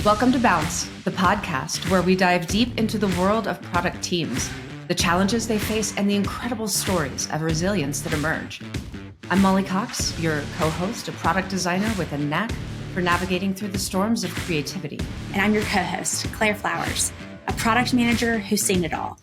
Welcome to Bounce, the podcast where we dive deep into the world of product teams, the challenges they face, and the incredible stories of resilience that emerge. I'm Molly Cox, your co-host, a product designer with a knack for navigating through the storms of creativity. And I'm your co-host, Claire Flowers, a product manager who's seen it all,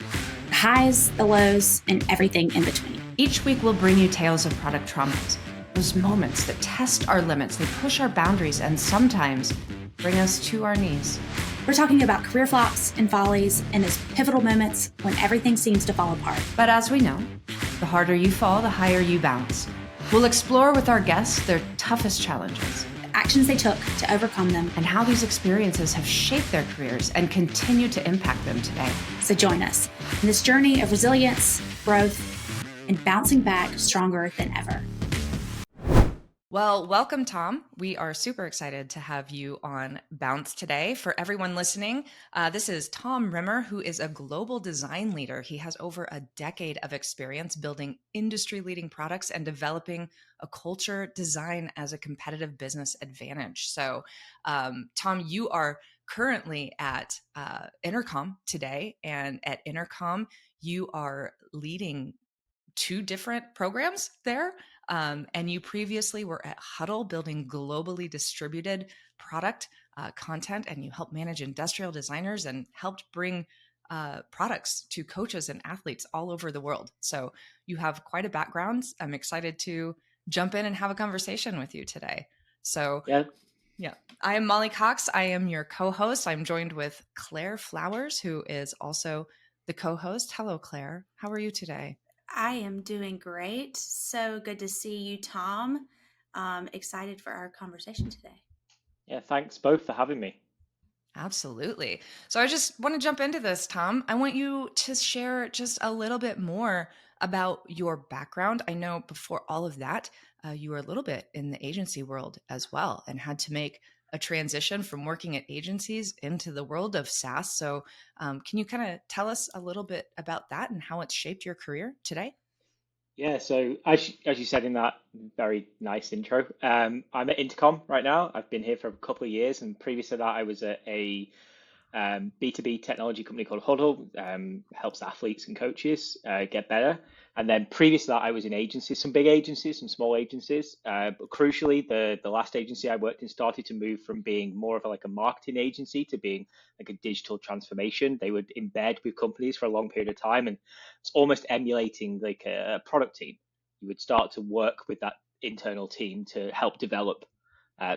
the highs, the lows, and everything in between. Each week, we'll bring you tales of product traumas, those moments that test our limits, they push our boundaries, and sometimes bring us to our knees. We're talking about career flops and follies and those pivotal moments when everything seems to fall apart. But as we know, the harder you fall, the higher you bounce. We'll explore with our guests their toughest challenges, The actions they took to overcome them. and how these experiences have shaped their careers and continue to impact them today. So join us in this journey of resilience, growth, and bouncing back stronger than ever. Well, welcome, Thom. We are super excited to have you on Bounce today. For everyone listening, this is Thom Rimmer, who is a global design leader. He has over a decade of experience building industry-leading products and developing a culture design as a competitive business advantage. So, Thom, you are currently at Intercom today, and at Intercom, you are leading two different programs there. And you previously were at Huddle building globally distributed product content, and you helped manage industrial designers and helped bring products to coaches and athletes all over the world. So you have quite a background. I'm excited to jump in and have a conversation with you today. So yeah, I am Molly Cox. I am your co-host. I'm joined with Claire Flowers, who is also the co-host. Hello, Claire. How are you today? I am doing great. So good to see you, Thom. Excited for our conversation today. Yeah, thanks both for having me. Absolutely. So I just want to jump into this, Thom. I want you to share just a little bit more about your background. I know before all of that, you were a little bit in the agency world as well and had to make a transition from working at agencies into the world of SaaS. So can you kind of tell us a little bit about that and how it's shaped your career today? Yeah, so as you said in that very nice intro, I'm at Intercom right now. I've been here for a couple of years, and previous to that, I was at a B2B technology company called Huddle, helps athletes and coaches get better. And then previous to that, I was in agencies, some big agencies, some small agencies. But crucially, the last agency I worked in started to move from being more of a marketing agency to being like a digital transformation. They would embed with companies for a long period of time, and it's almost emulating like a product team. You would start to work with that internal team to help develop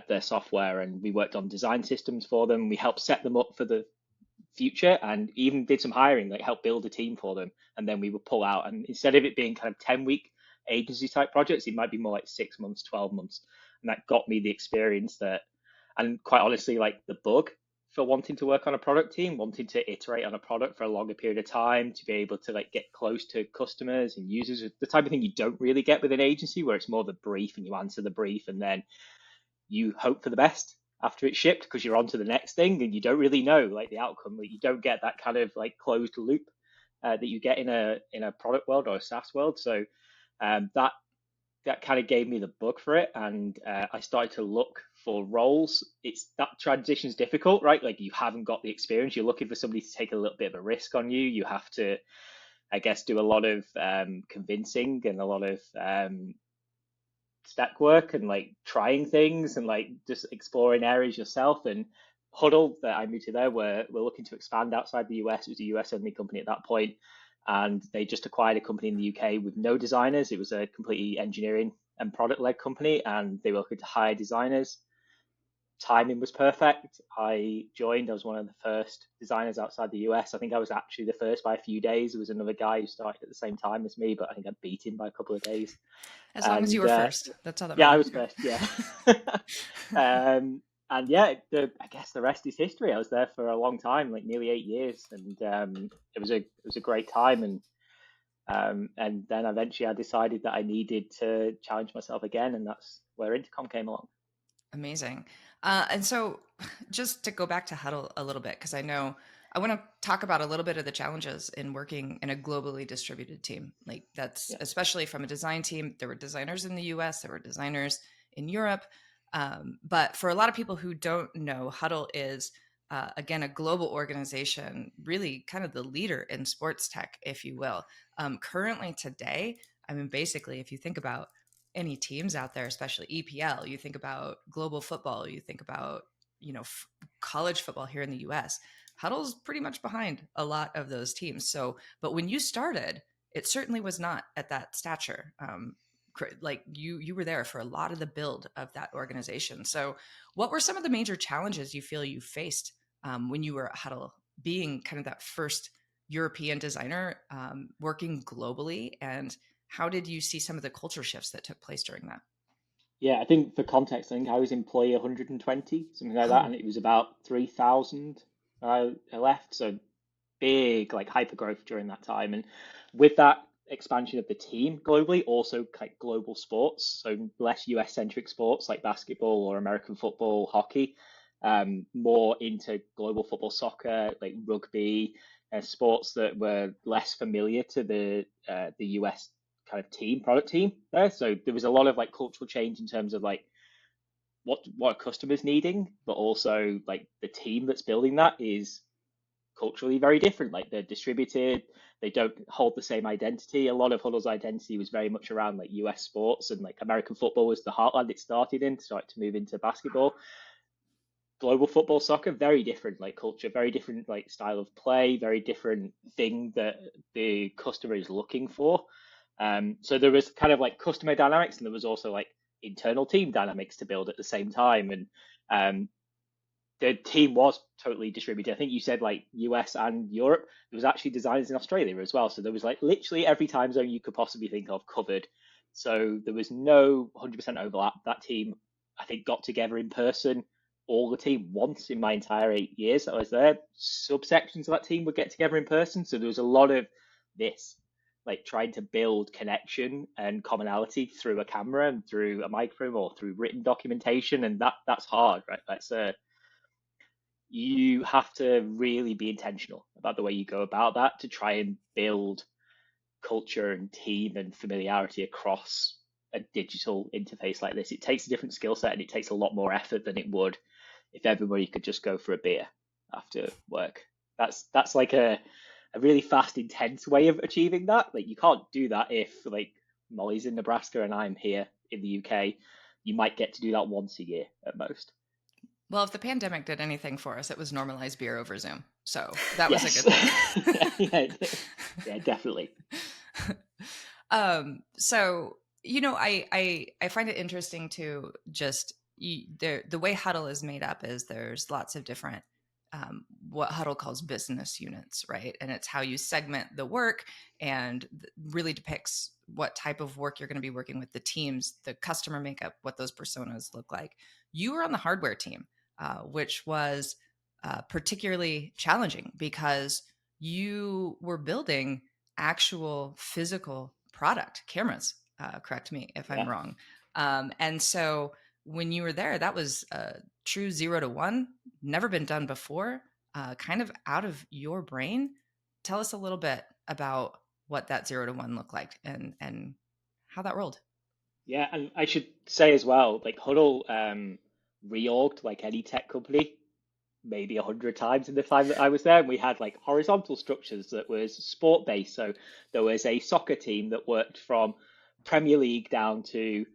their software, and we worked on design systems for them. We helped set them up for the future and even did some hiring, like help build a team for them, and then we would pull out. And instead of it being kind of 10-week agency type projects, it might be more like 6 months, 12 months. And that got me the experience that, and quite honestly, like the bug for wanting to work on a product team, wanting to iterate on a product for a longer period of time, to be able to like get close to customers and users, the type of thing you don't really get with an agency, where it's more the brief and you answer the brief and then you hope for the best after it's shipped because you're on to the next thing and you don't really know like the outcome. Like you don't get that kind of like closed loop that you get in a product world or a SaaS world. So that kind of gave me the bug for it, and I started to look for roles. It's that transition's difficult, right? Like you haven't got the experience. You're looking for somebody to take a little bit of a risk on you. You have to, I guess, do a lot of convincing and a lot of spec work and like trying things and like just exploring areas yourself. And Huddle, that I moved to there, we're looking to expand outside the US. It was a US only company at that point, and they just acquired a company in the UK with no designers. It was a completely engineering and product led company, and they were looking to hire designers. Timing was perfect. I joined. I was one of the first designers outside the US. I think I was actually the first by a few days. There was another guy who started at the same time as me, but I think I beat him by a couple of days. As long as you were first, that's all that Yeah, I matters. was first. Yeah. And yeah, I guess the rest is history. I was there for a long time, like nearly 8 years, and it was a great time. And then eventually I decided that I needed to challenge myself again, and that's where Intercom came along. Amazing. And so just to go back to Huddle a little bit, because I know I want to talk about a little bit of the challenges in working in a globally distributed team. Like that's especially from a design team. There were designers in the US, there were designers in Europe. But for a lot of people who don't know, Huddle is again, a global organization, really kind of the leader in sports tech, if you will. Currently today, I mean, basically, if you think about any teams out there, especially EPL, you think about global football, you think about, college football here in the US, Huddle's pretty much behind a lot of those teams. So, but when you started, it certainly was not at that stature. Like you were there for a lot of the build of that organization. So what were some of the major challenges you feel you faced when you were at Huddle, being kind of that first European designer working globally? And how did you see some of the culture shifts that took place during that? Yeah, I think for context, I think I was employee 120, something like that, Oh, and it was about 3,000 I left. So big, like hyper growth during that time. And with that expansion of the team globally, also like global sports, so less US centric sports like basketball or American football, hockey, more into global football, soccer, like rugby, sports that were less familiar to the US kind of product team there. So there was a lot of like cultural change in terms of like what a customer's needing, but also like the team that's building that is culturally very different. Like they're distributed, they don't hold the same identity. A lot of Huddle's identity was very much around like US sports, and like American football was the heartland it started to move into basketball. Global football, soccer, very different like culture, very different like style of play, very different thing that the customer is looking for. So there was kind of like customer dynamics, and there was also like internal team dynamics to build at the same time. And the team was totally distributed. I think you said like US and Europe. There was actually designers in Australia as well. So there was like literally every time zone you could possibly think of covered. So there was no 100% overlap. That team, I think, got together in person, all the team once in my entire 8 years that I was there. Subsections of that team would get together in person. So there was a lot of this, like trying to build connection and commonality through a camera and through a microphone or through written documentation. And that's hard, right? You have to really be intentional about the way you go about that to try and build culture and team and familiarity across a digital interface like this. It takes a different skill set, and it takes a lot more effort than it would if everybody could just go for a beer after work. That's like a really fast, intense way of achieving that. Like you can't do that if like Molly's in Nebraska and I'm here in the UK. You might get to do that once a year at most. well, if the pandemic did anything for us, it was normalize beer over Zoom. So that was a Yes. good thing. Yeah, yeah, definitely. So I find it interesting to just the way Huddle is made up is there's lots of different what Huddle calls business units, right? And it's how you segment the work, and really depicts what type of work you're going to be working with, the teams, the customer makeup, what those personas look like. You were on the hardware team, which was particularly challenging because you were building actual physical product cameras. Correct me if I'm Yeah. wrong. And so when you were there, that was a true 0 to 1, never been done before, kind of out of your brain. Tell us a little bit about what that 0 to 1 looked like and how that rolled. Yeah, and I should say as well, like Huddle reorged like any tech company maybe 100 times in the time that I was there. And we had like horizontal structures that was sport based. So there was a soccer team that worked from Premier League down to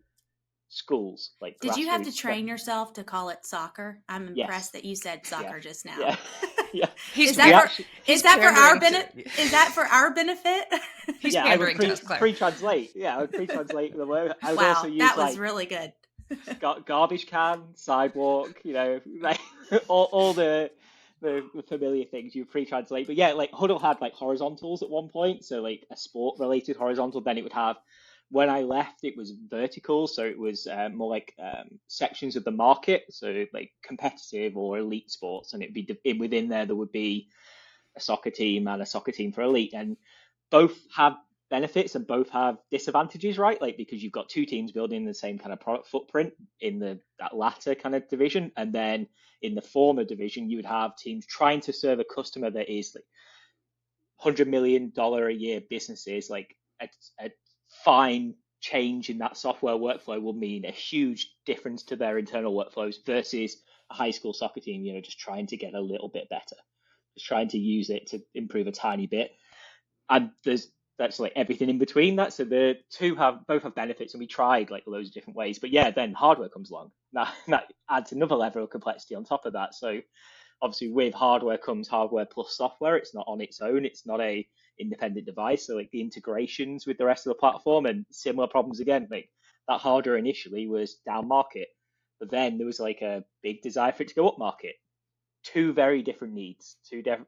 schools, like Did you have to grassroots. train yourself to call it soccer? I'm Yes, impressed that you said yeah, soccer just now. yeah, yeah. He's Is We that for actually, he's is that for our pandering benefit? Is that for our benefit? he's yeah, I would pandering to us, Claire. pre-translate. Yeah, I would pre-translate the word. I would also Wow, use that was like really good. garbage can, sidewalk, like all the familiar things you pre-translate. But yeah, like Huddle had like horizontals at one point, so like a sport related horizontal. Then it would have, when I left, it was vertical, so it was more like sections of the market, so like competitive or elite sports, and it'd be within there would be a soccer team and a soccer team for elite, and both have benefits and both have disadvantages, right? Like because you've got two teams building the same kind of product footprint in that latter kind of division, and then in the former division you would have teams trying to serve a customer that is like $100 million a year businesses, like a fine change in that software workflow will mean a huge difference to their internal workflows versus a high school soccer team, just trying to get a little bit better, just trying to use it to improve a tiny bit. And that's like everything in between that. So the two both have benefits, and we tried like loads of different ways. But yeah, then hardware comes along. That adds another level of complexity on top of that. So obviously with hardware comes hardware plus software. It's not on its own. It's not a independent device. So like the integrations with the rest of the platform and similar problems again. Like that hardware initially was down market, but then there was like a big desire for it to go up market. Two very different needs,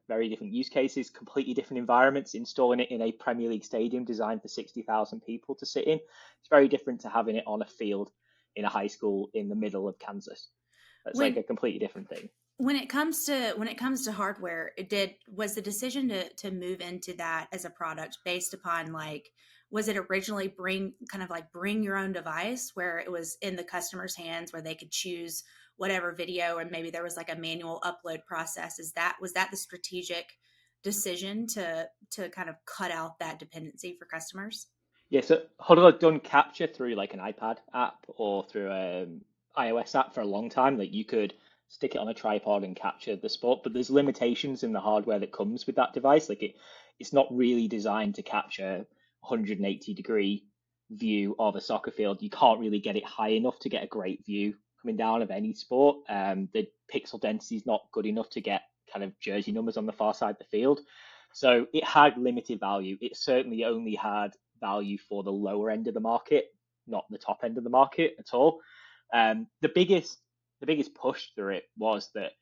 very different use cases, completely different environments. Installing it in a Premier League stadium designed for 60,000 people to sit in, it's very different to having it on a field in a high school in the middle of Kansas. That's like a completely different thing. When it comes to hardware, was the decision to move into that as a product based upon like, was it originally bring your own device where it was in the customer's hands where they could choose whatever video, and maybe there was like a manual upload process? Was that the strategic decision to kind of cut out that dependency for customers? Yeah, so Huddle had done capture through like an iPad app or through an iOS app for a long time. Like you could stick it on a tripod and capture the sport, but there's limitations in the hardware that comes with that device. Like it's not really designed to capture 180-degree view of a soccer field. You can't really get it high enough to get a great view coming down of any sport. The pixel density is not good enough to get kind of jersey numbers on the far side of the field. So it had limited value. It certainly only had value for the lower end of the market, not the top end of the market at all. The biggest push through it was that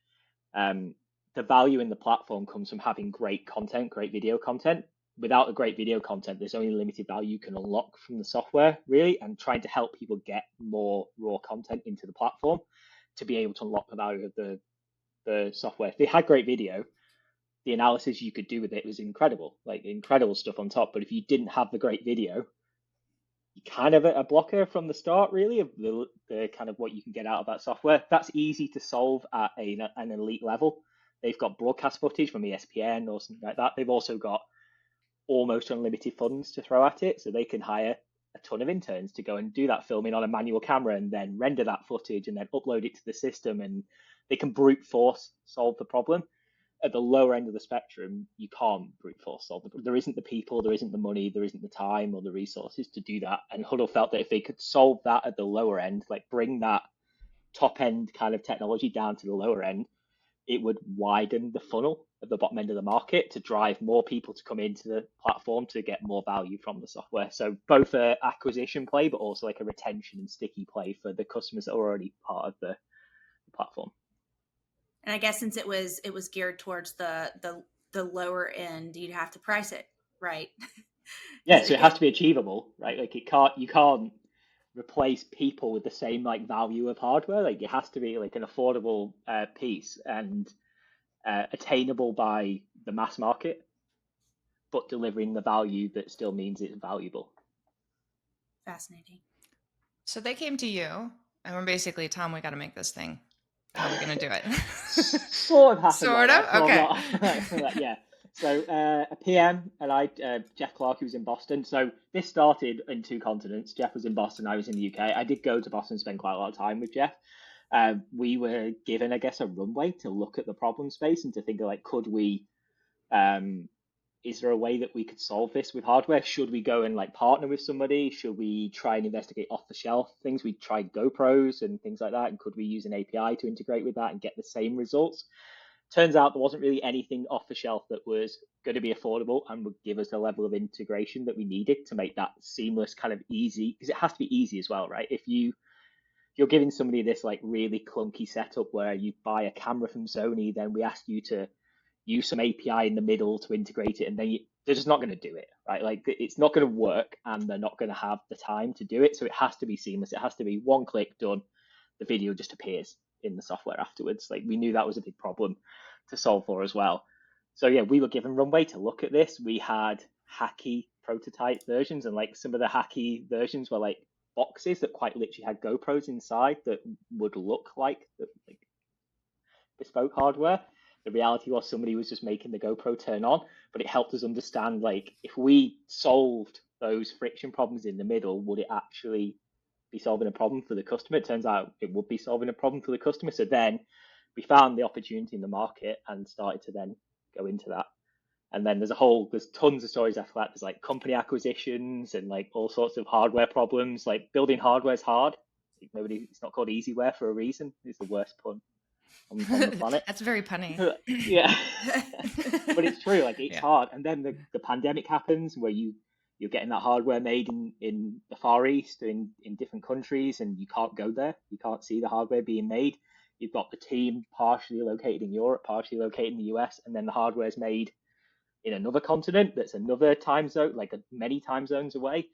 the value in the platform comes from having great content, great video content. Without the great video content, there's only limited value you can unlock from the software, really, and trying to help people get more raw content into the platform to be able to unlock the value of the software. If they had great video, the analysis you could do with it was incredible, like incredible stuff on top. But if you didn't have the great video, you kind of a blocker from the start, really, of the kind of what you can get out of that software. That's easy to solve at an elite level. They've got broadcast footage from ESPN or something like that. They've also got almost unlimited funds to throw at it, so they can hire a ton of interns to go and do that filming on a manual camera and then render that footage and then upload it to the system, and they can brute force solve the problem. At the lower end of the spectrum, you can't brute force solve the problem. There isn't the people, there isn't the money, there isn't the time or the resources to do that. And Huddle felt that if they could solve that at the lower end, like bring that top end kind of technology down to the lower end, it would widen the funnel at the bottom end of the market to drive more people to come into the platform to get more value from the software. So both a acquisition play, but also like a retention and sticky play for the customers that are already part of the platform. And I guess since it was geared towards the lower end, you'd have to price it right. Yeah, so it has to be achievable, right? Like you can't replace people with the same like value of hardware. Like it has to be like an affordable piece and attainable by the mass market, but delivering the value that still means it's valuable. Fascinating. So they came to you and were basically, Tom, we got to make this thing. How are we going to do it? Sort of happened. Sort like of? that. Okay. Yeah. So a PM and Jeff Clark, who was in Boston. So this started in two continents. Jeff was in Boston, I was in the UK. I did go to Boston and spend quite a lot of time with Jeff. We were given, I guess, a runway to look at the problem space and to think of like, could we, is there a way that we could solve this with hardware? Should we go and like partner with somebody? Should we try and investigate off the shelf things? We tried GoPros and things like that. And could we use an API to integrate with that and get the same results? Turns out there wasn't really anything off the shelf that was going to be affordable and would give us the level of integration that we needed to make that seamless, kind of easy, because it has to be easy as well, right? If you're giving somebody this like really clunky setup where you buy a camera from Sony, then we ask you to use some API in the middle to integrate it, and then they're just not going to do it, right? Like it's not going to work, and they're not going to have the time to do it. So it has to be seamless. It has to be one click done. The video just appears in the software afterwards. Like we knew that was a big problem to solve for as well. So yeah, we were given runway to look at this. We had hacky prototype versions, and like some of the hacky versions were like boxes that quite literally had GoPros inside that would look like bespoke hardware. The reality was somebody was just making the GoPro turn on, but it helped us understand like if we solved those friction problems in the middle, would it actually be solving a problem for the customer? It turns out it would be solving a problem for the customer. So then we found the opportunity in the market and started to then go into that. And then there's tons of stories after that. There's like company acquisitions and like all sorts of hardware problems. Like building hardware is hard. It's not called easyware for a reason. It's the worst pun on the planet. That's very punny. Yeah. But it's true, like it's Yeah. hard. And then the pandemic happens where you're getting that hardware made in the Far East, in different countries, and you can't go there. You can't see the hardware being made. You've got the team partially located in Europe, partially located in the US, and then the hardware's made in another continent that's another time zone, like many time zones away,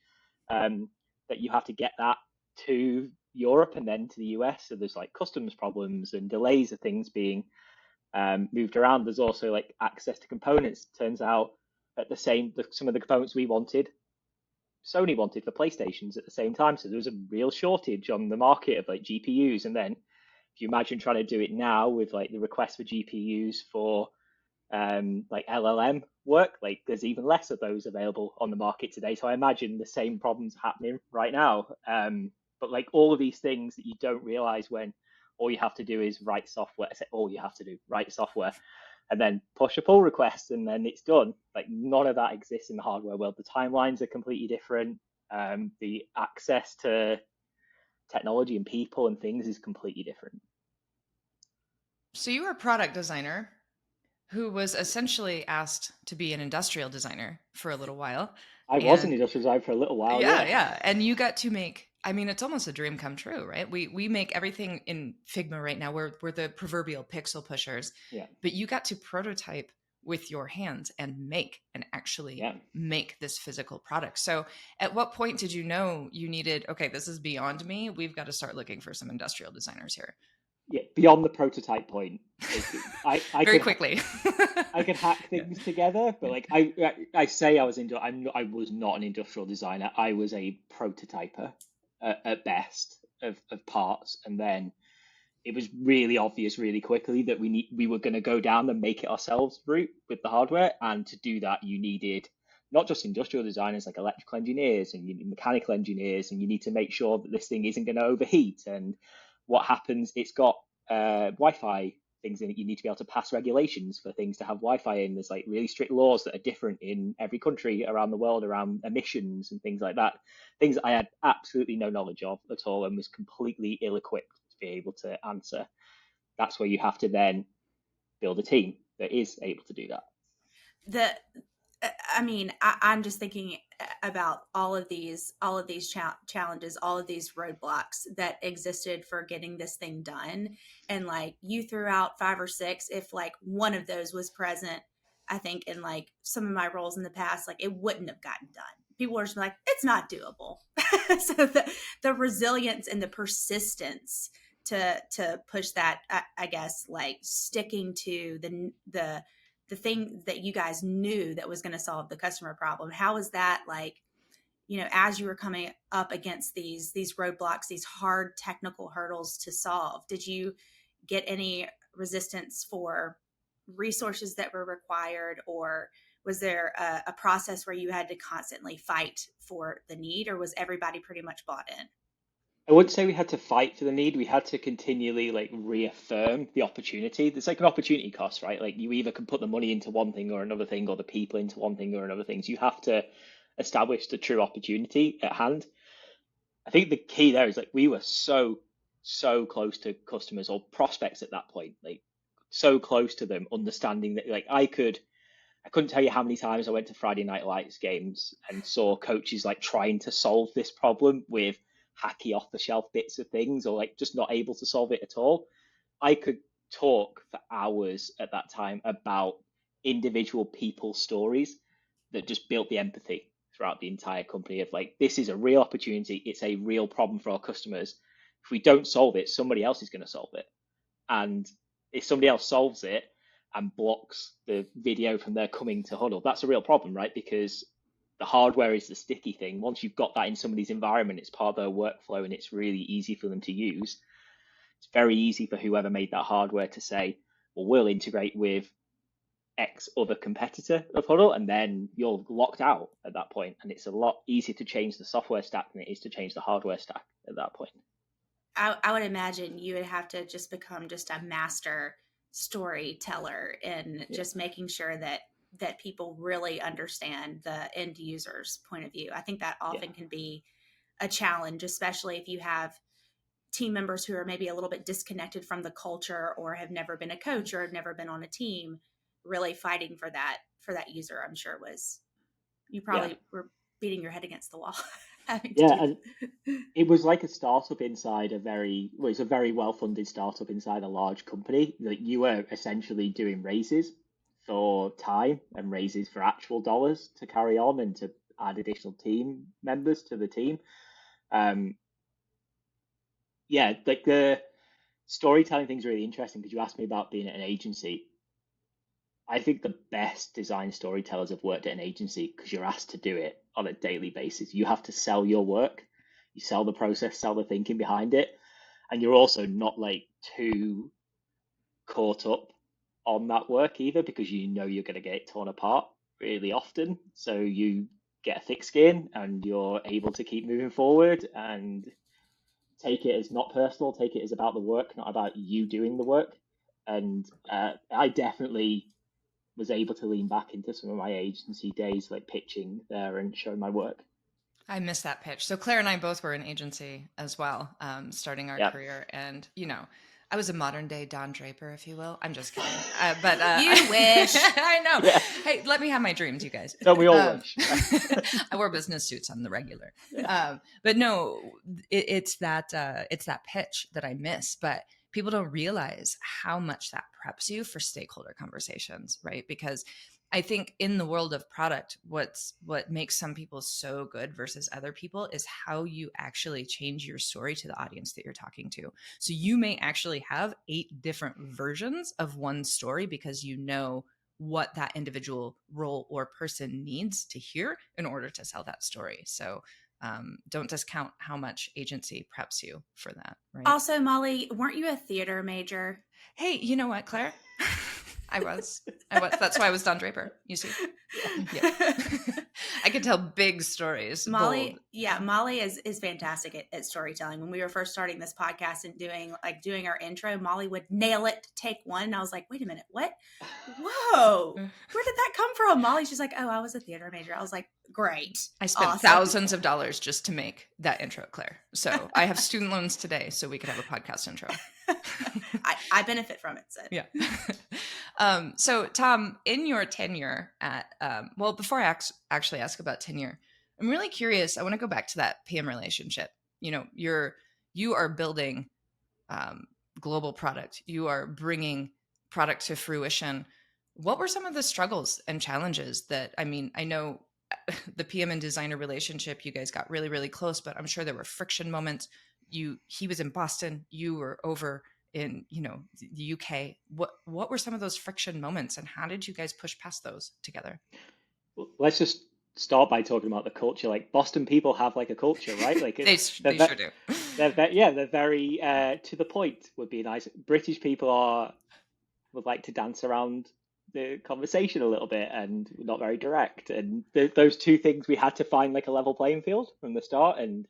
that you have to get that to Europe and then to the US. So there's like customs problems and delays of things being moved around. There's also like access to components. Turns out some of the components we wanted, Sony wanted for PlayStations at the same time. So there was a real shortage on the market of like GPUs. And then if you imagine trying to do it now with like the request for GPUs for like LLM work, like there's even less of those available on the market today. So I imagine the same problems happening right now. But like all of these things that you don't realize when all you have to do is write software. I say all you have to do, write software, and then push a pull request, and then it's done. Like none of that exists in the hardware world. The timelines are completely different. The access to technology and people and things is completely different. So you were a product designer who was essentially asked to be an industrial designer for a little while. I was an industrial designer for a little while. Yeah. And you got to make, I mean, it's almost a dream come true, right? We make everything in Figma right now. We're the proverbial pixel pushers. Yeah. But you got to prototype with your hands and actually make this physical product. So at what point did you know you needed, okay, this is beyond me. We've got to start looking for some industrial designers here. Yeah, beyond the prototype point. I Very quickly. I could hack things together, but like I say I was I was not an industrial designer. I was a prototyper at best of parts, and then it was really obvious really quickly that we were going to go down the make it ourselves route with the hardware, and to do that you needed not just industrial designers like electrical engineers and you need mechanical engineers, and you need to make sure that this thing isn't going to overheat. And what happens, it's got Wi-Fi things in it. You need to be able to pass regulations for things to have Wi-Fi in. There's like really strict laws that are different in every country around the world around emissions and things like that. Things I had absolutely no knowledge of at all and was completely ill-equipped to be able to answer. That's where you have to then build a team that is able to do that. I'm just thinking about all of these challenges, all of these roadblocks that existed for getting this thing done. And like you threw out 5 or 6, if like one of those was present, I think in like some of my roles in the past, like it wouldn't have gotten done. People were just like, it's not doable. So the resilience and the persistence to push that, I guess, like sticking to the thing that you guys knew that was going to solve the customer problem. How is that like, as you were coming up against these roadblocks, these hard technical hurdles to solve, did you get any resistance for resources that were required, or was there a process where you had to constantly fight for the need, or was everybody pretty much bought in? I wouldn't say we had to fight for the need. We had to continually like reaffirm the opportunity. There's like an opportunity cost, right? Like you either can put the money into one thing or another thing, or the people into one thing or another thing. So you have to establish the true opportunity at hand. I think the key there is like we were so close to customers or prospects at that point, like so close to them, understanding that like I couldn't tell you how many times I went to Friday Night Lights games and saw coaches like trying to solve this problem with hacky off the shelf bits of things, or like just not able to solve it at all. I could talk for hours at that time about individual people's stories that just built the empathy throughout the entire company of like, this is a real opportunity. It's a real problem for our customers. If we don't solve it, somebody else is going to solve it. And if somebody else solves it and blocks the video from their coming to Huddle, that's a real problem, right? Because the hardware is the sticky thing. Once you've got that in somebody's environment, it's part of their workflow and it's really easy for them to use. It's very easy for whoever made that hardware to say, well, we'll integrate with X other competitor of Huddle, and then you're locked out at that point. And it's a lot easier to change the software stack than it is to change the hardware stack at that point. I would imagine you would have to just become just a master storyteller in just making sure that people really understand the end user's point of view. I think that often can be a challenge, especially if you have team members who are maybe a little bit disconnected from the culture or have never been a coach or have never been on a team. Really fighting for that user, I'm sure you probably were beating your head against the wall having to do And it was like a startup inside it's a very well-funded startup inside a large company. That you were essentially doing raises for time and raises for actual dollars to carry on and to add additional team members to the team. Like the storytelling thing's really interesting because you asked me about being at an agency. I think the best design storytellers have worked at an agency because you're asked to do it on a daily basis. You have to sell your work, you sell the process, sell the thinking behind it, and you're also not like too caught up on that work either because you know you're going to get it torn apart really often. So you get a thick skin and you're able to keep moving forward and take it as not personal, take it as about the work, not about you doing the work. And I definitely was able to lean back into some of my agency days, like pitching there and showing my work. I missed that pitch. So Claire and I both were in agency as well, starting our career. And, I was a modern day Don Draper, if you will. I'm just kidding. But you wish. I know. Yeah. Hey, let me have my dreams, you guys. Don't we all wish? I wear business suits on the regular. But no, it's that pitch that I miss. But people don't realize how much that preps you for stakeholder conversations, right? Because I think in the world of product, what makes some people so good versus other people is how you actually change your story to the audience that you're talking to. So you may actually have 8 different versions of one story because you know what that individual role or person needs to hear in order to sell that story. So don't discount how much agency preps you for that. Right? Also, Molly, weren't you a theater major? Hey, you know what, Claire? I was. That's why I was Don Draper. You see, I could tell big stories. Molly is fantastic at storytelling. When we were first starting this podcast and doing our intro, Molly would nail it, take one, and I was like, "Wait a minute, what? Whoa, where did that come from?" Molly, she's like, "Oh, I was a theater major." I was like, "Great." I spent thousands of dollars just to make that intro, Claire. So I have student loans today, so we could have a podcast intro. I benefit from it. So. Yeah. So Thom, in your tenure at, before I actually ask about tenure, I'm really curious. I want to go back to that PM relationship. You are building global product. You are bringing product to fruition. What were some of the struggles and challenges that, I know the PM and designer relationship, you guys got really, really close, but I'm sure there were friction moments. He was in Boston, you were over in, the UK. What were some of those friction moments and how did you guys push past those together? Well, let's just start by talking about the culture. Like Boston people have like a culture, right? Like they sure do. They're very to the point would be nice. British people would like to dance around the conversation a little bit and not very direct. And those two things, we had to find like a level playing field from the start. And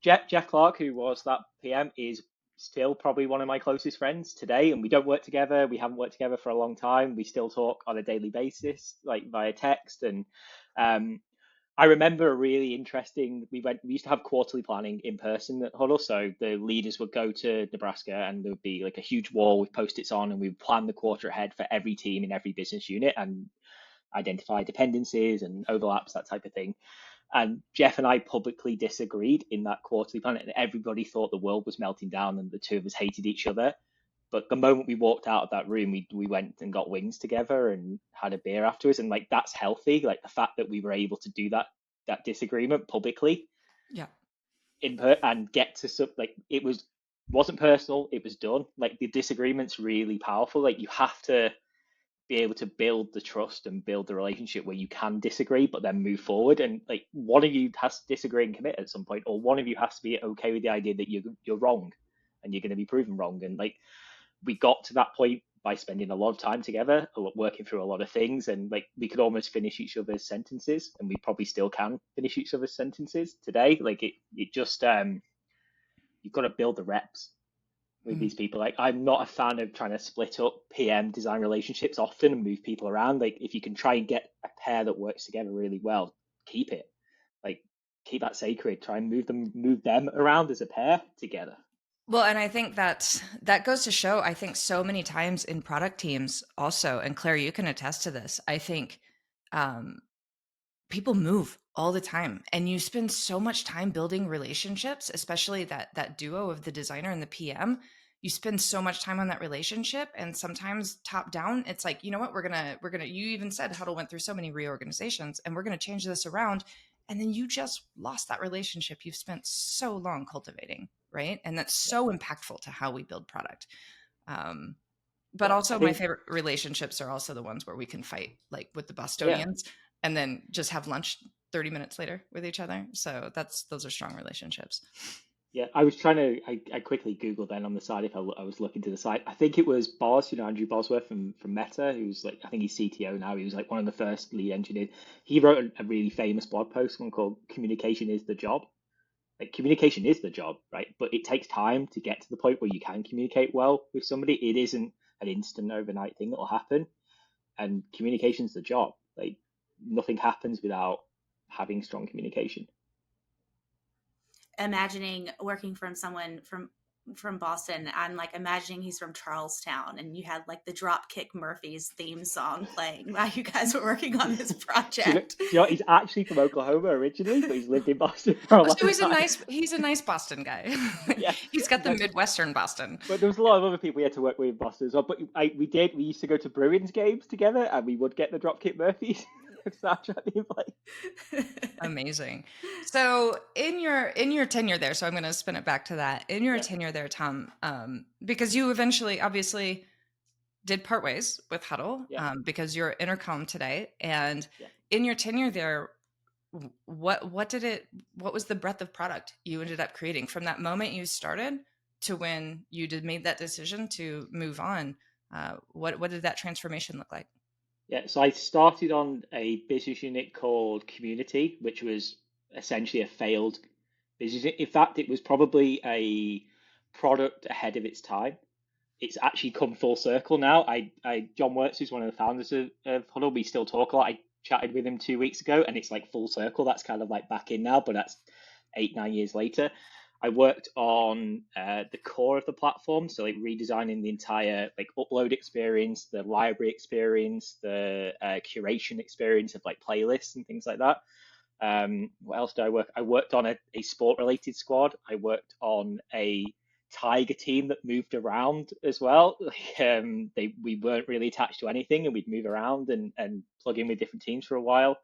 Jeff Clark, who was that PM, is still probably one of my closest friends today. And we don't work together. We haven't worked together for a long time. We still talk on a daily basis, like via text. And I remember a really interesting, we used to have quarterly planning in person at Huddle. So the leaders would go to Nebraska and there would be like a huge wall with Post-its on, and we would plan the quarter ahead for every team in every business unit and identify dependencies and overlaps, that type of thing. And Jeff and I publicly disagreed in that quarterly plan, and everybody thought the world was melting down and the two of us hated each other. But the moment we walked out of that room, we went and got wings together and had a beer afterwards. And like, that's healthy. Like the fact that we were able to do that disagreement publicly. Yeah. And get to some, like, it wasn't personal. It was done. Like the disagreement's really powerful. Like you have to be able to build the trust and build the relationship where you can disagree, but then move forward. And like one of you has to disagree and commit at some point, or one of you has to be okay with the idea that you're wrong and you're going to be proven wrong. And like, we got to that point by spending a lot of time together, working through a lot of things, and like we could almost finish each other's sentences, and we probably still can finish each other's sentences today. Like it just you've got to build the reps with these people. Like I'm not a fan of trying to split up PM design relationships often and move people around. Like if you can try and get a pair that works together really well, keep it. Like keep that sacred. Try and move them around as a pair together. Well, and I think that goes to show, I think so many times in product teams also, and Claire, you can attest to this. I think um, people move all the time, and you spend so much time building relationships, especially that duo of the designer and the PM. You spend so much time on that relationship, and sometimes top down, it's like, you know what, we're gonna. You even said Huddle went through so many reorganizations, and we're gonna change this around, and then you just lost that relationship you've spent so long cultivating, right? And that's Yeah, so impactful to how we build product. Um, but yeah. I also, my think favorite relationships are also the ones where we can fight, like with the yeah. Bostonians, and then just have lunch 30 minutes later with each other. So those are strong relationships. Yeah, I was trying to. I quickly Googled then on the side if I was looking to the site. I think it was Boz, Andrew Bosworth from Meta, who's like I think he's CTO now. He was like one of the first lead engineers. He wrote a really famous blog post, one called "Communication is the Job." Like communication is the job, right? But it takes time to get to the point where you can communicate well with somebody. It isn't an instant overnight thing that will happen, and communication's the job. Like nothing happens without having strong communication. Imagining working from someone from Boston, I'm like imagining he's from Charlestown, and you had like the Dropkick Murphys theme song playing while you guys were working on this project. He's actually from Oklahoma originally, but he's lived in Boston for a Oh, so long time. he's a nice Boston guy. Yeah, He's got the but Midwestern Boston. there was a lot of other people we had to work with in Boston as well. But we used to go to Bruins games together, and we would get the Dropkick Murphys soundtrack being played. Amazing. So in your tenure there, so I'm going to spin it back to that. In your Yeah, tenure there, Tom, because you eventually obviously did part ways with Huddle, yeah, because you're Intercom today, and yeah. in your tenure there, what was the breadth of product you ended up creating from that moment you started to when you made that decision to move on? What did that transformation look like? Yeah, so I started on a business unit called Community, which was essentially a failed business unit. In fact, it was probably a product ahead of its time. It's actually come full circle now. John Wirtz, who's one of the founders of Huddle, we still talk a lot. I chatted with him 2 weeks ago, and it's like full circle. That's kind of like back in now, but that's 8, 9 years later. I worked on the core of the platform, so like redesigning the entire like upload experience, the library experience, the curation experience of like playlists and things like that. What else did I work? I worked on a sport-related squad. I worked on a Tiger team that moved around as well. We weren't really attached to anything, and we'd move around and plug in with different teams for a while.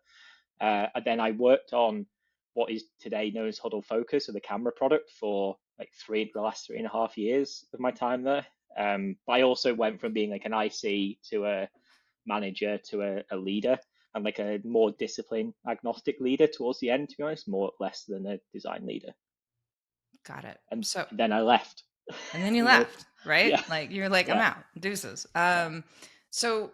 And then I worked on what is today known as Huddle Focus, or the camera product, for like the last 3.5 years of my time there. But I also went from being like an IC to a manager to a leader, and like a more discipline agnostic leader towards the end, to be honest, more less than a design leader. Got it. And So, then I left. and then you You know, left, right? yeah, Like you're like, I'm yeah, out, deuces. yeah, So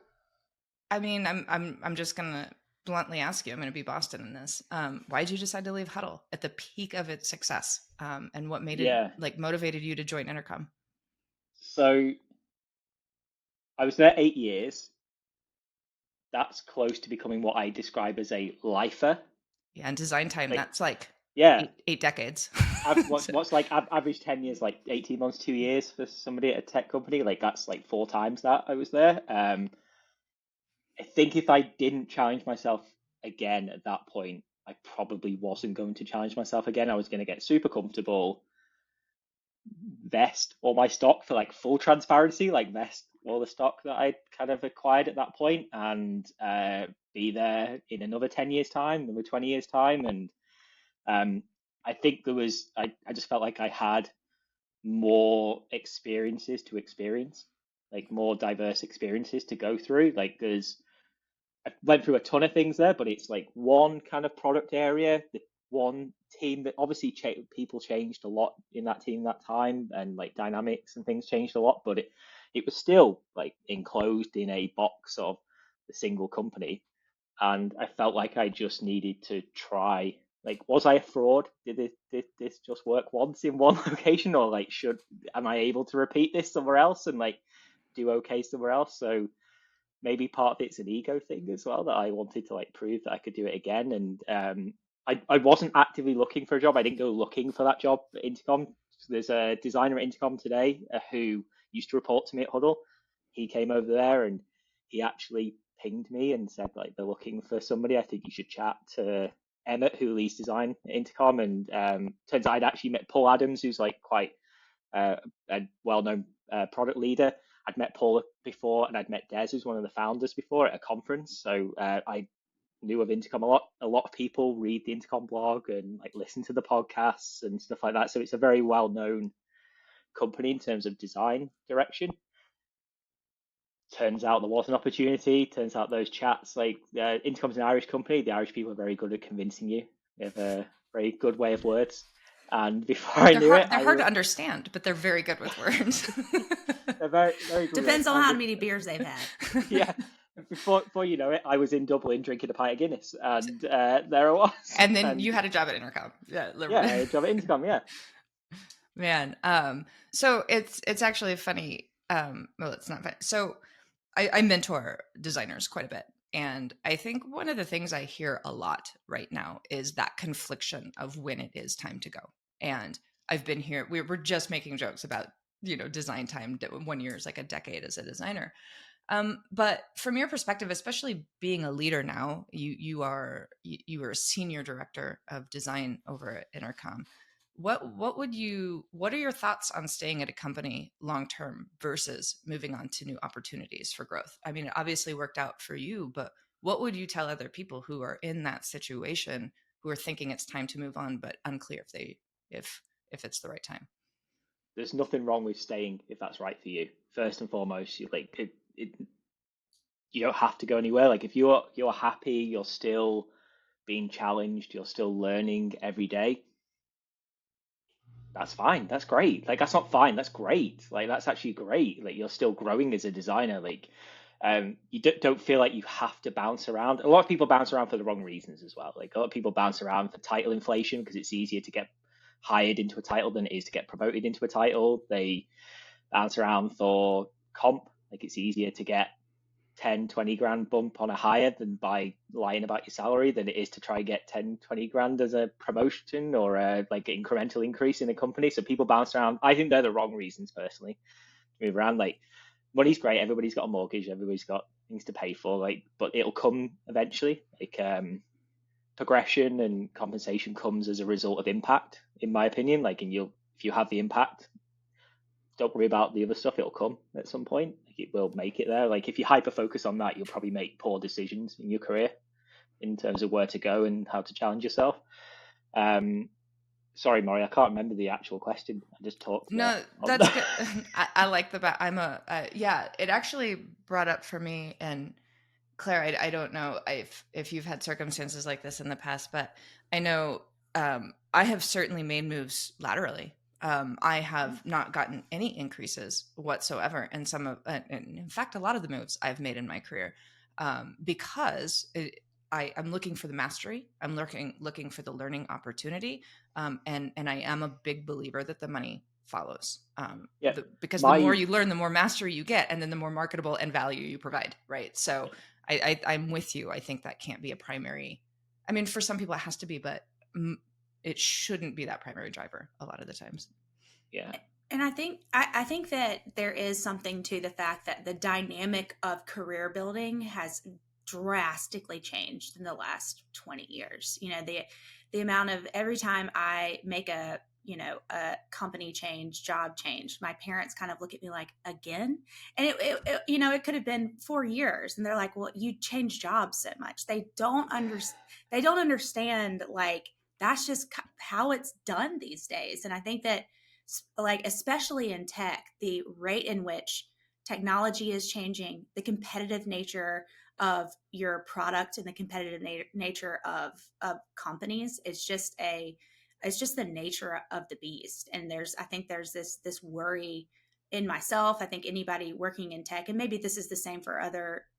I mean, I'm just gonna bluntly ask you. I'm gonna be Boston in this. Why did you decide to leave Huddle at the peak of its success? And what made it yeah. like motivated you to join Intercom? So I was there 8 years. That's close to becoming what I describe as a lifer. Yeah, and design time, Like, that's like yeah, eight decades. what's So, what's like average 10 years, like 18 months, 2 years for somebody at a tech company. Like that's like 4 times that I was there. I think if I didn't challenge myself again at that point, I probably wasn't going to challenge myself again. I was going to get super comfortable, vest all my stock for like full transparency, like vest all the stock that I kind of acquired at that point, and be there in another 10 years time, another 20 years time. And I think I just felt like I had more experiences to experience, like more diverse experiences to go through. Like I went through a ton of things there, but it's like one kind of product area, the one team that obviously people changed a lot in that team that time, and like dynamics and things changed a lot. But it was still like enclosed in a box of the single company. And I felt like I just needed to try. Like, was I a fraud? Did this just work once in one location, or like am I able to repeat this somewhere else and like do okay somewhere else? So maybe part of it's an ego thing as well, that I wanted to like prove that I could do it again. And I wasn't actively looking for a job. I didn't go looking for that job at Intercom. So there's a designer at Intercom today who used to report to me at Huddle. He came over there and he actually pinged me and said like they're looking for somebody. I think you should chat to Emmett, who leads design at Intercom. And turns out I'd actually met Paul Adams, who's like quite a well-known product leader. I'd met Paul before, and I'd met Des, who's one of the founders, before at a conference. So I knew of Intercom a lot. A lot of people read the Intercom blog and like listen to the podcasts and stuff like that. So it's a very well-known company in terms of design direction. Turns out there was an opportunity. Turns out those chats, like Intercom's an Irish company. The Irish people are very good at convincing you. They have a very good way of words. And before I knew it, they're hard to understand, but they're very good with words. they're very, very good. Depends on how many beers they've had. Yeah. Before you know it, I was in Dublin drinking a pint of Guinness, and there I was. And then you had a job at Intercom. Yeah, yeah, I had a job at Intercom. Yeah. Man, so it's actually funny. Well, it's not funny. So I mentor designers quite a bit. And I think one of the things I hear a lot right now is that confliction of when it is time to go. And I've been here, we're just making jokes about, design time. 1 year is like a decade as a designer. But from your perspective, especially being a leader now, you are a senior director of design over at Intercom. What are your thoughts on staying at a company long term versus moving on to new opportunities for growth? I mean, it obviously worked out for you, but what would you tell other people who are in that situation, who are thinking it's time to move on, but unclear if it's the right time? There's nothing wrong with staying if that's right for you. First and foremost, you like you don't have to go anywhere. Like if you're happy, you're still being challenged, you're still learning every day. That's fine. That's great. Like that's not fine. That's great. Like that's actually great. Like you're still growing as a designer. Like you don't feel like you have to bounce around. A lot of people bounce around for the wrong reasons as well. Like a lot of people bounce around for title inflation because it's easier to get hired into a title than it is to get promoted into a title. They bounce around for comp. Like it's easier to get 10, 20 grand bump on a hire than by lying about your salary than it is to try and get 10, 20 grand as a promotion or a like incremental increase in a company. So people bounce around. I think they're the wrong reasons personally to move around. Like money's great. Everybody's got a mortgage. Everybody's got things to pay for. Like, but it'll come eventually. Like progression and compensation comes as a result of impact, in my opinion. Like, and if you have the impact, don't worry about the other stuff. It'll come at some point. Like it will make it there. Like if you hyper focus on that, you'll probably make poor decisions in your career in terms of where to go and how to challenge yourself. Sorry, Maury, I can't remember the actual question. I just talked. No, that's good. I like yeah, it actually brought up for me, and Claire, I don't know if you've had circumstances like this in the past, but I know I have certainly made moves laterally. I have not gotten any increases whatsoever in in fact, a lot of the moves I've made in my career, because I'm looking for the mastery. I'm looking for the learning opportunity, and I am a big believer that the money follows. Because the more you learn, the more mastery you get, and then the more marketable and value you provide. Right. So I'm with you. I think that can't be a primary. I mean, for some people it has to be, but it shouldn't be that primary driver a lot of the times. Yeah. And I think that there is something to the fact that the dynamic of career building has drastically changed in the last 20 years. The amount of every time I make a company change, job change, my parents kind of look at me like, again? And it could have been 4 years. And they're like, well, you change jobs so much. They don't understand like, that's just how it's done these days. And I think that like, especially in tech, the rate in which technology is changing, the competitive nature of your product and the competitive nature of companies is just the nature of the beast. And I think there's this worry in myself. I think anybody working in tech, and maybe this is the same for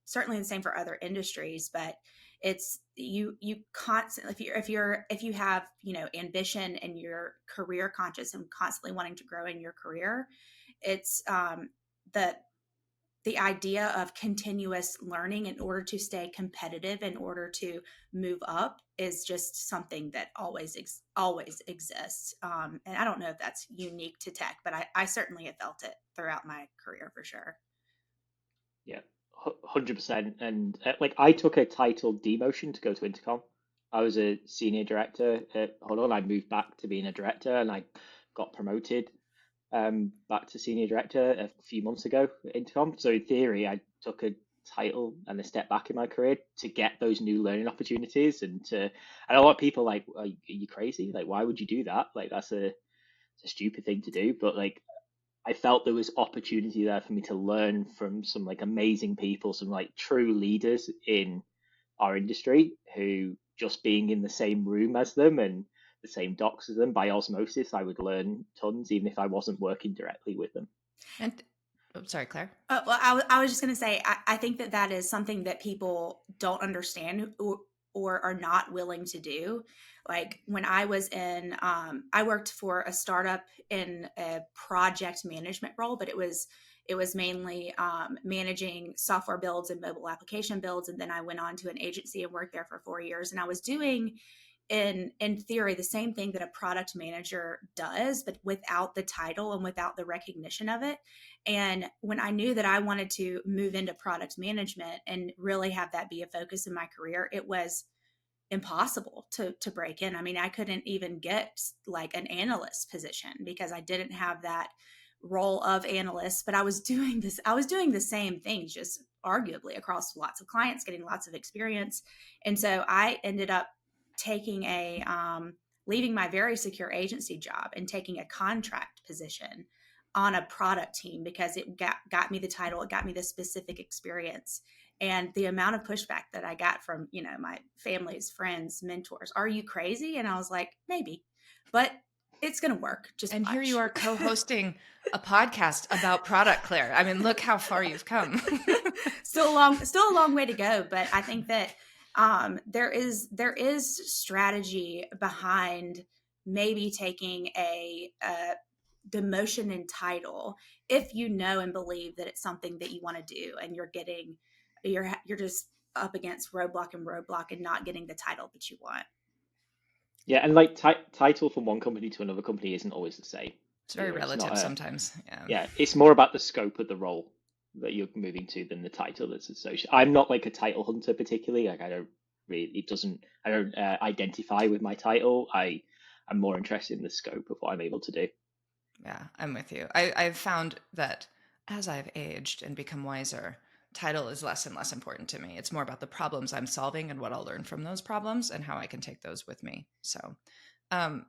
certainly the same for other industries, but it's you constantly, if you have, ambition and you're career conscious and constantly wanting to grow in your career, it's the the idea of continuous learning in order to stay competitive, in order to move up, is just something that always exists. And I don't know if that's unique to tech, but I certainly have felt it throughout my career for sure. Yeah, 100%. And like I took a title demotion to go to Intercom. I was a senior director at Huddle, and I moved back to being a director, and I got promoted back to senior director a few months ago at Intercom. So in theory, I took a title and a step back in my career to get those new learning opportunities. And a lot of people like, are you crazy? Like, why would you do that? Like, it's a stupid thing to do. But like, I felt there was opportunity there for me to learn from some like amazing people, some like true leaders in our industry who, just being in the same room as them and the same docs as them, by osmosis, I would learn tons, even if I wasn't working directly with them. And sorry, Claire. Well, I was just going to say, I think that is something that people don't understand, or are not willing to do. Like when I was I worked for a startup in a project management role, but it was mainly managing software builds and mobile application builds. And then I went on to an agency and worked there for 4 years. And I was doing, in theory, the same thing that a product manager does, but without the title and without the recognition of it. And when I knew that I wanted to move into product management and really have that be a focus in my career, it was impossible to break in. I mean, I couldn't even get like an analyst position because I didn't have that role of analyst, but I was doing the same things, just arguably across lots of clients, getting lots of experience. And so I ended up taking leaving my very secure agency job and taking a contract position on a product team because it got me the title, it got me the specific experience. And the amount of pushback that I got from, my family's friends, mentors, are you crazy? And I was like, maybe, but it's going to work. Just And watch. here you are co-hosting a podcast about product, Claire. I mean, look how far you've come. Still a long way to go. But I think that there is strategy behind maybe taking a demotion in title if you know and believe that it's something that you want to do, and you're just up against roadblock and not getting the title that you want. Yeah, and like title from one company to another company isn't always the same. It's very relative sometimes. Yeah, it's more about the scope of the role that you're moving to than the title that's associated. I'm not like a title hunter particularly. Like I don't identify with my title. I'm more interested in the scope of what I'm able to do. Yeah, I'm with you. I've found that as I've aged and become wiser, title is less and less important to me. It's more about the problems I'm solving and what I'll learn from those problems and how I can take those with me. So Tom,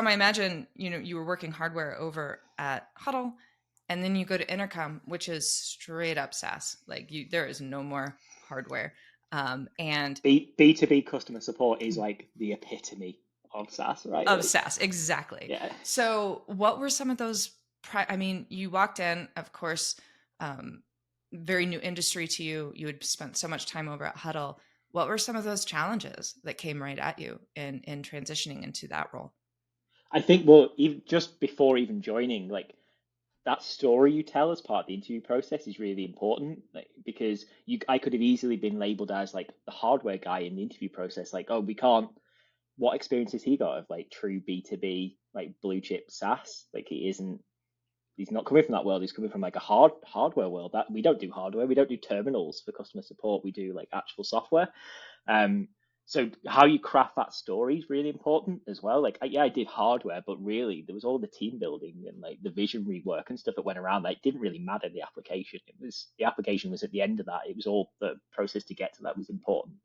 I imagine, you were working hardware over at Huddle, and then you go to Intercom, which is straight up SaaS. Like there is no more hardware. And B2B customer support is like the epitome of SaaS, right? Of SaaS, exactly. Yeah. So what were some of those, I mean, you walked in, of course, very new industry to you. You had spent so much time over at Huddle. What were some of those challenges that came right at you in transitioning into that role? I think, well, even just before even joining, like that story you tell as part of the interview process is really important, like, because I could have easily been labeled as like the hardware guy in the interview process. Like, oh, we can't. What experience has he got of like true B2B, like blue chip SaaS? Like he's not coming from that world. He's coming from like a hardware world. That we don't do hardware. We don't do terminals for customer support. We do like actual software. So how you craft that story is really important as well. Like, yeah, I did hardware, but really there was all the team building and like the visionary work and stuff that went around that. It didn't really matter the application. The application was at the end of that. It was all the process to get to that was important.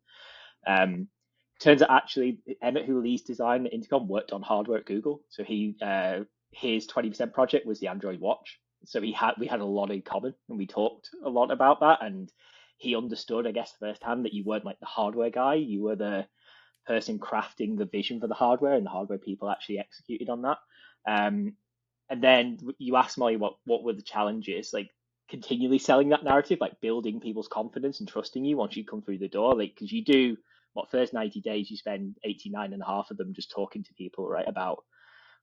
Turns out actually Emmett, who leads design at Intercom, worked on hardware at Google. So his 20% project was the Android Watch. So we had a lot in common, and we talked a lot about that. And he understood, I guess, firsthand that you weren't like the hardware guy. You were the person crafting the vision for the hardware, and the hardware people actually executed on that. And then you ask Molly what were the challenges, like continually selling that narrative, like building people's confidence and trusting you once you come through the door. Like, because you do what, first 90 days, you spend 89 and a half of them just talking to people, right, about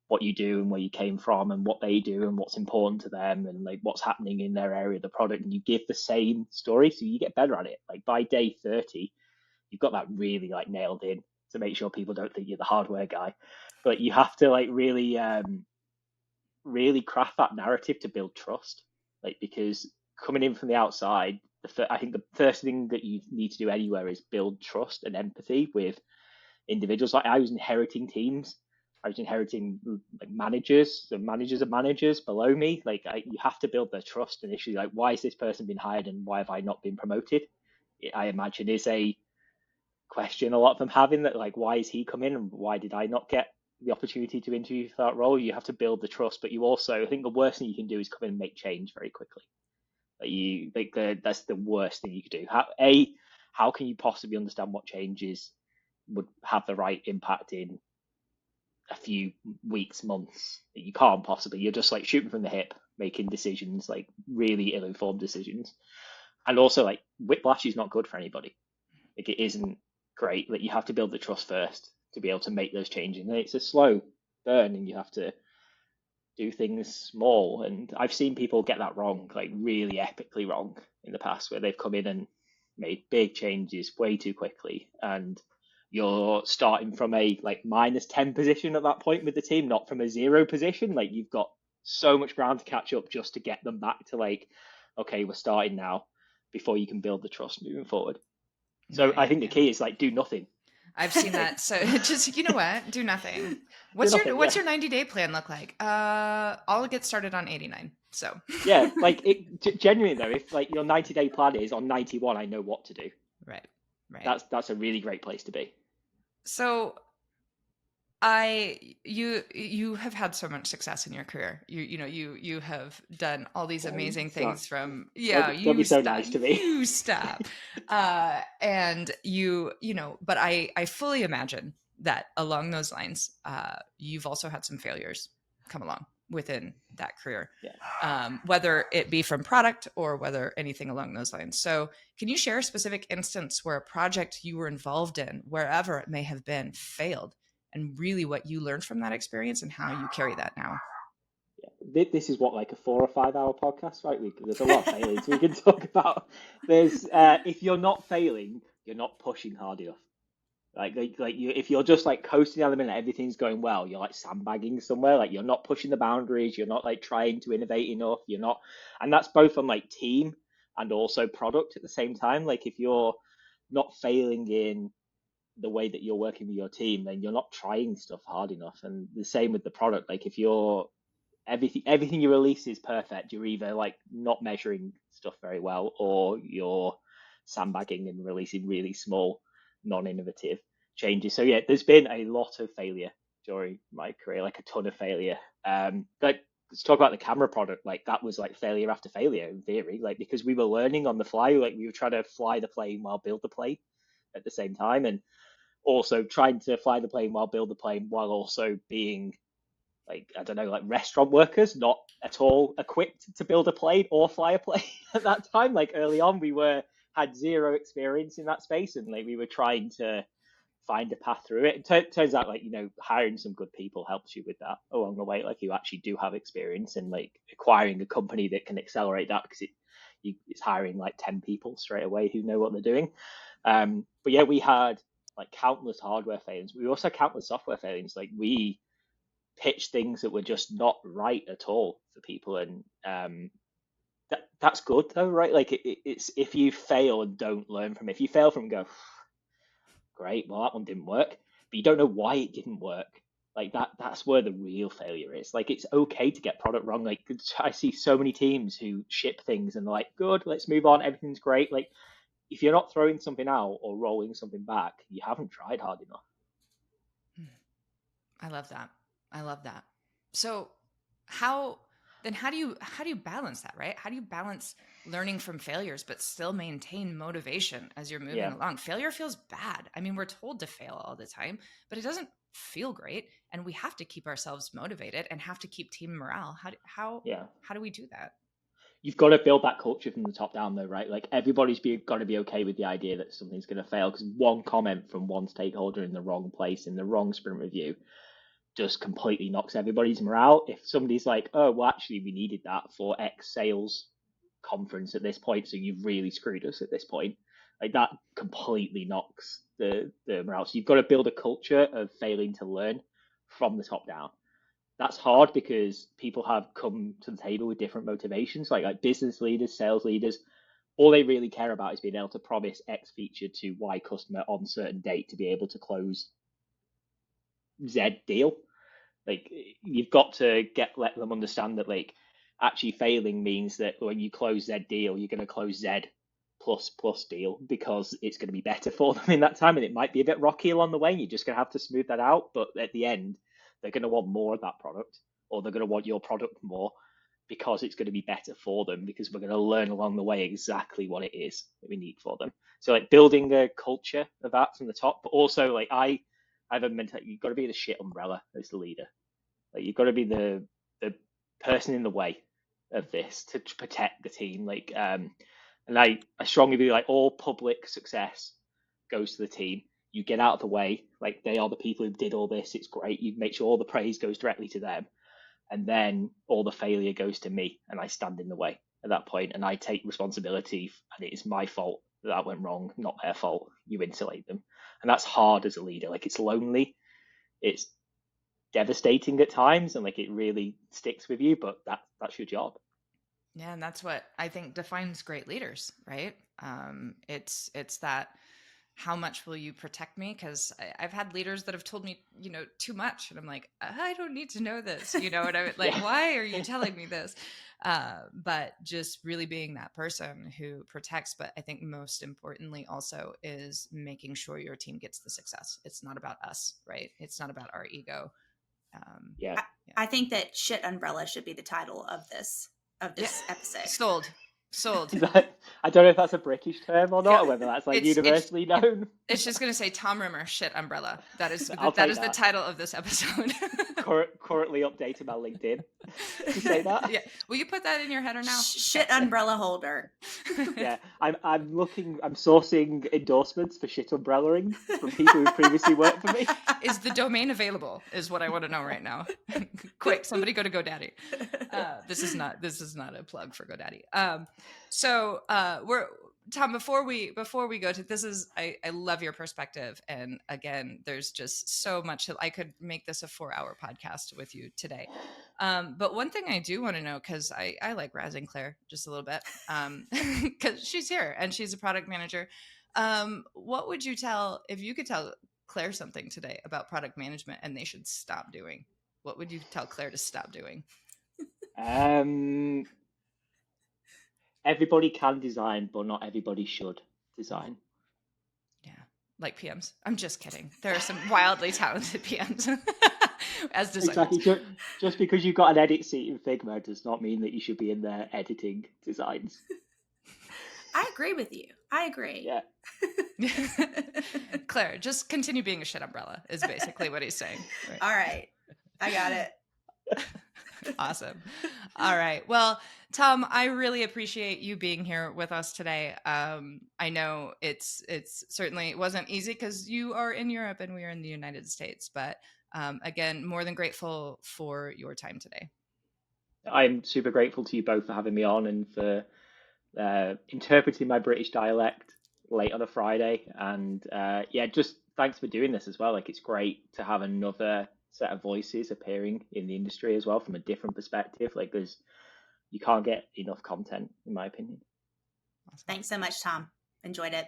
what you do and where you came from and what they do and what's important to them and like what's happening in their area of the product. And you give the same story, so you get better at it. Like by day 30, you've got that really like nailed in to make sure people don't think you're the hardware guy. But you have to like really craft that narrative to build trust. Like, because coming in from the outside, I think the first thing that you need to do anywhere is build trust and empathy with individuals. Like I was inheriting teams, I was inheriting like managers, the managers of managers below me. Like you have to build their trust initially. Like, why has this person been hired and why have I not been promoted? I imagine is a question a lot of them having, that like, why is he coming and why did I not get the opportunity to interview for that role? You have to build the trust, but you also, I think the worst thing you can do is come in and make change very quickly. That's the worst thing you could do. How can you possibly understand what changes would have the right impact in a few weeks, months? You can't possibly. You're just like shooting from the hip, making decisions, like really ill-informed decisions. And also, like, whiplash is not good for anybody. Like, it isn't great. Like, you have to build the trust first to be able to make those changes. And it's a slow burn, and you have to do things small. And I've seen people get that wrong, like really epically wrong in the past, where they've come in and made big changes way too quickly. And you're starting from a like -10 position at that point with the team, not from a 0 position. Like, you've got so much ground to catch up just to get them back to like, okay, we're starting now, before you can build the trust moving forward. So I think the key is like, do nothing. I've seen that. So just, you know what? Do nothing. What's Do nothing, your 90-day plan look like? I'll get started on 89. So yeah, like it genuinely though, if like your 90-day plan is on 91, I know what to do. right. That's a really great place to be. So you have had so much success in your career. You have done all these amazing things from Don't be so nice to me. You stop. And but I fully imagine that along those lines, you've also had some failures come along within that career. Yeah. Whether it be from product or whether anything along those lines. So can you share a specific instance where a project you were involved in, wherever it may have been, failed? And really what you learned from that experience and how you carry that now. Yeah. This is what, like a 4 or 5 hour podcast, right? There's a lot of failures we can talk about. There's if you're not failing, you're not pushing hard enough. If you're just like coasting down the minute, everything's going well, you're like sandbagging somewhere. Like, you're not pushing the boundaries, you're not like trying to innovate enough. You're not, and that's both on like team and also product at the same time. Like, if you're not failing in the way that you're working with your team, then you're not trying stuff hard enough. And the same with the product. Like, if you're everything you release is perfect, you're either like not measuring stuff very well, or you're sandbagging and releasing really small, non-innovative changes. So yeah, there's been a lot of failure during my career, like a ton of failure. But let's talk about the camera product. Like, that was like failure after failure in theory, like, because we were learning on the fly. Like, we were trying to fly the plane while build the plane at the same time, and also trying to fly the plane while build the plane, while also being like, I don't know, like restaurant workers, not at all equipped to build a plane or fly a plane at that time. Like, early on, we had zero experience in that space, and like we were trying to find a path through it. It turns out, like, hiring some good people helps you with that along the way. Like, you actually do have experience, and like acquiring a company that can accelerate that, because it's hiring like 10 people straight away who know what they're doing. But yeah, we had like countless hardware failings. We also had countless software failings. Like, we pitched things that were just not right at all for people, and that's good though, right? Like, it's if you fail and don't learn from it. If you fail from it, go, great, well, that one didn't work, but you don't know why it didn't work. Like, that's where the real failure is. Like, it's okay to get product wrong. Like, I see so many teams who ship things and they're like, good, let's move on, everything's great. Like, if you're not throwing something out or rolling something back, you haven't tried hard enough. I love that. So how then how do you balance that, right? How do you balance learning from failures but still maintain motivation as you're moving along? Failure feels bad. I mean, we're told to fail all the time, but it doesn't feel great, and we have to keep ourselves motivated and have to keep team morale. How do we do that? You've got to build that culture from the top down, though, right? Like, everybody's got to be okay with the idea that something's going to fail, because one comment from one stakeholder in the wrong place, in the wrong sprint review, just completely knocks everybody's morale. If somebody's like, oh, well, actually, we needed that for X sales conference at this point, so you've really screwed us at this point, like, that completely knocks the morale. So you've got to build a culture of failing to learn from the top down. That's hard because people have come to the table with different motivations, like business leaders, sales leaders. All they really care about is being able to promise X feature to Y customer on certain date to be able to close Z deal. Like, you've got to let them understand that, like, actually failing means that when you close Z deal, you're going to close Z plus deal, because it's going to be better for them in that time, and it might be a bit rocky along the way, and you're just going to have to smooth that out. But at the end, they're going to want more of that product, or they're going to want your product more, because it's going to be better for them, because we're going to learn along the way exactly what it is that we need for them. So, like, building a culture of that from the top, but also, like, I have a mentality, you've got to be the shit umbrella as the leader. Like, you've got to be the person in the way of this to protect the team. Like, and I strongly believe, like, all public success goes to the team. You get out of the way, like, they are the people who did all this. It's great. You make sure all the praise goes directly to them. And then all the failure goes to me, and I stand in the way at that point, and I take responsibility, and it is my fault that went wrong, not their fault. You insulate them. And that's hard as a leader. Like, it's lonely. It's devastating at times, and, like, it really sticks with you, but that's your job. Yeah, and that's what I think defines great leaders, right? It's that, how much will you protect me? Because I've had leaders that have told me, too much, and I'm like, I don't need to know this, and I like, why are you telling me this? But just really being that person who protects, but I think most importantly also is making sure your team gets the success. It's not about us, right? It's not about our ego. I think that shit umbrella should be the title of this episode. Sold. I don't know if that's a British term or not, or whether that's like universally known. It's just going to say Thom Rimmer shit umbrella. That is the title of this episode. Currently updated my LinkedIn to say that. Yeah. Will you put that in your header now? Shit umbrella holder. Yeah, I'm sourcing endorsements for shit umbrelling from people who previously worked for me. Is the domain available? Is what I want to know right now. Quick, somebody go to GoDaddy. This is not a plug for GoDaddy. So Thom, before we go to this, is I love your perspective, and again, there's just so much that I could make this a 4-hour podcast with you today. But one thing I do want to know, because I like razzing Claire just a little bit, because she's here and she's a product manager. What would you tell, if you could tell Claire something today about product management and they should stop doing? What would you tell Claire to stop doing? Everybody can design, but not everybody should design. Yeah, like PMs. I'm just kidding. There are some wildly talented PMs as designers. Exactly. Just because you've got an edit seat in Figma does not mean that you should be in there editing designs. I agree with you. I agree. Yeah. Claire, just continue being a shit umbrella is basically what he's saying. Right? All right. I got it. Awesome. All right. Well, Thom, I really appreciate you being here with us today. I know it's certainly wasn't easy because you are in Europe and we are in the United States, but again, more than grateful for your time today. I'm super grateful to you both for having me on and for interpreting my British dialect late on a Friday. And just thanks for doing this as well. Like, it's great to have another set of voices appearing in the industry as well from a different perspective. Like, you can't get enough content, in my opinion. Awesome. Thanks so much, Thom. Enjoyed it.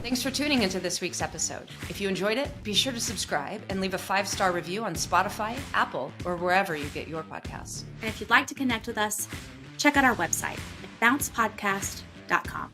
Thanks for tuning into this week's episode. If you enjoyed it, be sure to subscribe and leave a 5-star review on Spotify, Apple, or wherever you get your podcasts. And if you'd like to connect with us, check out our website at bouncepodcast.com.